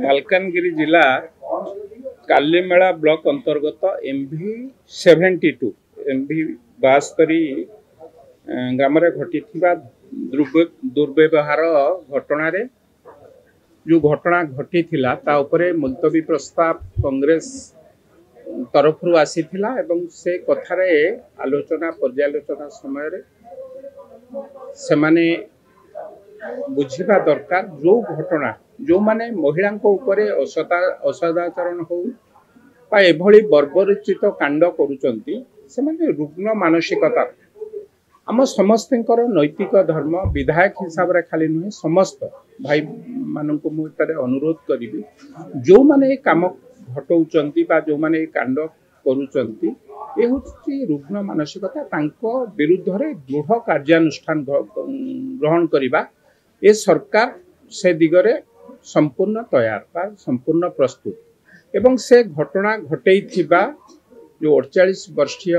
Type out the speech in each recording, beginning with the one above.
मालकानगिरी जिला कालीमेला ब्लॉक अंतर्गत MV 72 MV 72 ग्राम घटी दुर्व्यवहार घटना जो घटना घटी मुलतवी प्रस्ताव कांग्रेस तरफ आसीथिला एवं से कथारे आलोचना पर्यालोचना समय से माने बुझिबा दरकार जो घटना जो माने महिला ऊपर असदाचरण हो एभली बर्बरचित कांड करुचंती से माने रुग्ण मानसिकता आम समस्त नैतिक धर्म विधायक हिसाब से खाली नुहे समस्त भाई मान मुझे अनुरोध करी जो माने काम घटौचंती बा जो माने कांड करुचंती ये हूँ रुग्ण मानसिकता विरुद्ध रे दृढ़ कार्यानुष्ठान ग्रहण करने ये सरकार से दिगरे संपूर्ण तैयार बा संपूर्ण प्रस्तुत एवं से घटना घटई जो 48 वर्षीय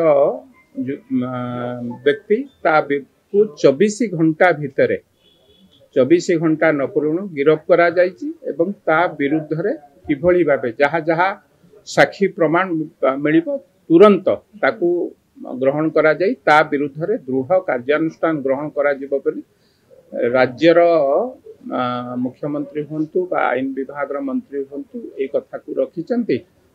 व्यक्ति को 24 घंटा भितर 24 घंटा न पूर्ण गिरफ करा जायछि एवं ता विरुद्ध रे किभली भाबे जहाँ जहाँ साक्षी प्रमाण मिलिबो तुरंत ताकू ग्रहण करा जाय ता विरुद्ध रे दृढ़ कार्यानुष्ठान ग्रहण करा जिवो बोली राज्यर मुख्यमंत्री हूँ आईन विभाग मंत्री हूँ ये कथा को रखिंट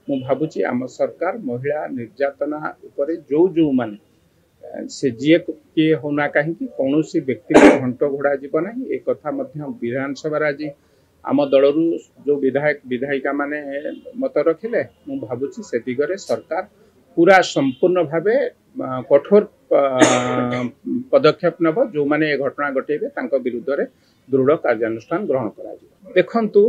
मु भावुची आम सरकार महिला निर्यातना उपरे जो जो माने से जी किए होना कहीं कौन व्यक्ति को घंट घोड़ा जीव ना ये कथा विधानसभा आज आम दलरू जो विधायक विधायिका माने मत रखिले मु भावुची से दिगरे सरकार पूरा संपूर्ण भावे कठोर पदक्षेप नब जो माने घटना घटेबे तांको विरुद्ध रे दृढ़ कार्यानुष्ठान ग्रहण करा देखंतु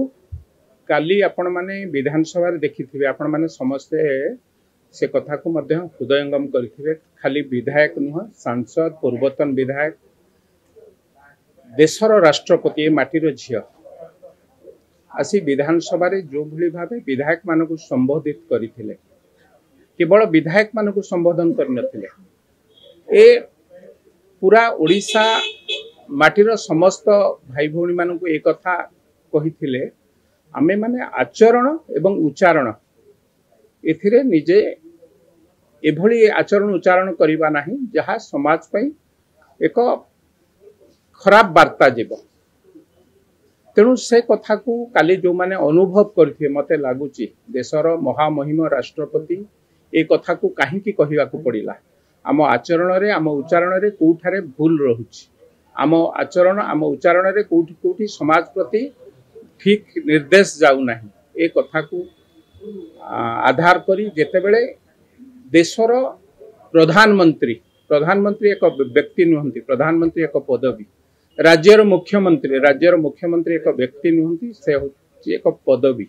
काली आपण माने विधानसभा रे देखिथिबे आपण माने समस्ते से कथा को मध्य हृदयंगम करथिबे खाली विधायक नुह सांसद पूर्वतन विधायक देशर राष्ट्रपति माटीर झिया आसी विधानसभा रे जो भली भावे विधायक मान को संबोधित करथिले केवल विधायक मान को संबोधन करनथिले ए पूरा ओडिशा माटीर समस्त भाई भौणी मान को एक कथा कहिथिले आमे माने आचरण एवं उच्चारण एथिरे निजे एभली आचरण उच्चारण करिबा नाही जहा समाज पई एक खराब वार्ता जीव तेणु से कथा को काली जो माने अनुभव करथिए मते लागुची देशर महामहिम राष्ट्रपति ए कथा को काहे की कहिबा को पड़िला आम आचरण रे आम उच्चारण रे कोठारे भूल रहुची आम आचरण आम उच्चारण रे कोठी कोठी समाज प्रति ठीक निर्देश जाऊ नाही ए कथा को आधार करी जेते बेले देशर प्रधानमंत्री एक व्यक्ति नुहंती प्रधानमंत्री एक पदवी राज्यर मुख्यमंत्री एक व्यक्ति नुहंती से होची एक पदवी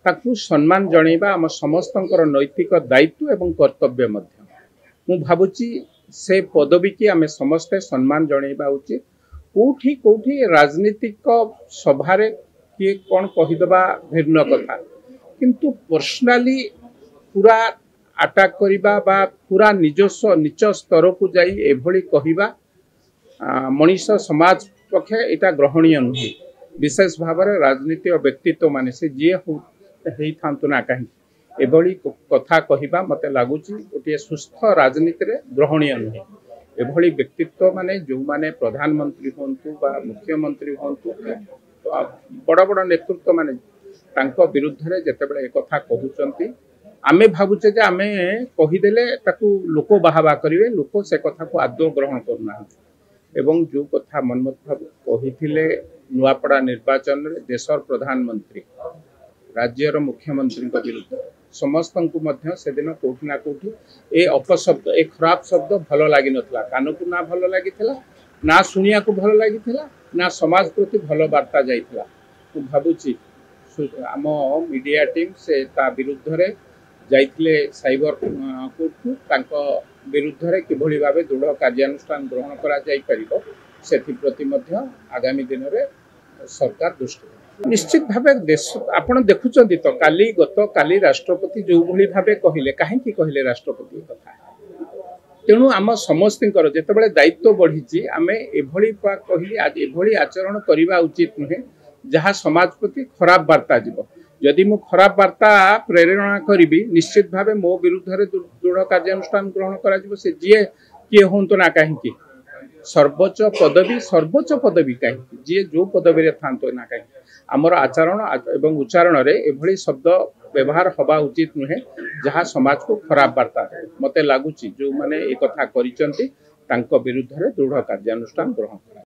ताकू सम्मान जणैबा आम समस्तंकर नैतिक दायित्व एवं कर्तव्य मध्य मु भावुची से पदवी की आमे समस्ते सम्मान जणैबा उचित कोठी कोठी राजनीतिक सभा रे किए कौन कहीदबा भिन्न कथा किंतु पर्सनाली पूरा अटैक करिबा बा पूरा निजस्व नीच स्तर को जाई एभली कहिबा मनीष समाज पक्षे एटा ग्रहणीय नुहे विशेष भाव में राजनीति और व्यक्तित्व माने से जी होइथांतु ना कहीं एभली कथा कहिबा मते लागुची गोटे सुस्थ राजनीति रे ग्रहणीय नुहे एभली व्यक्तित्व माने जो माने प्रधानमंत्री होंतु बा मुख्यमंत्री होंतु बड़ बड़ नेतृत्व माने तांको विरुद्ध रे जेतेबेले एक कथा कहउचंती आमे भाबुचे जे आमे कहिदेले ताकू लोक बाहाबा करिवे लोक से कथा को आदौ ग्रहण करना एवं जो कथा मनमोहन बाबू कहिथिले नुआपड़ा निर्वाचन रे देशर प्रधानमंत्री राज्यर मुख्यमंत्री विरुद्ध समस्त को मध्य से दिन कोठी ना कोठी ए अपशब्द ए खराब शब्द भल लगी नथला कान को ना भल लगी ना शुणिया को भल लगी ना समाज प्रति भल वार्ता जाइथिला भावुची आम मीडिया टीम से ता विरुद्ध रे जाइथिले साइबर कोर्ट को तांको विरुद्ध रे किभली भाबे दृढ़ कार्यानुष्ठान ग्रहण करा जाई परिबो सेथि प्रति मध्य आगामी दिन रे सरकार दृष्टि निश्चित भावे देश आपण देखुचंती तो काली गत काली राष्ट्रपति जो भली भाबे कहिले काहे की कहिले राष्ट्रपति कथा तेणु आम समस्तर जितेबाला दायित्व बढ़ी आम एभली कहली आज एभली आचरण करने उचित नुहे जहाँ समाज प्रति खराब वार्ता जीव जदि मु खराब वार्ता प्रेरणा करी निश्चित भाव मो विरुद्ध दृढ़ कार्यानुष्ठान ग्रहण करा से जी किए हूँ ना कहीं सर्वोच्च पदवी कहीं जी जो पदवी था ना कहीं आमर आचरण एवं उच्चारण एभली शब्द व्यवहार हवा उचित नुहे जहाँ समाज को खराब वार्ता मते लगुच जो मैंने एक कथा करिसेंती तांको विरुद्ध दृढ़ कार्यानुष्ठान ग्रहण करा।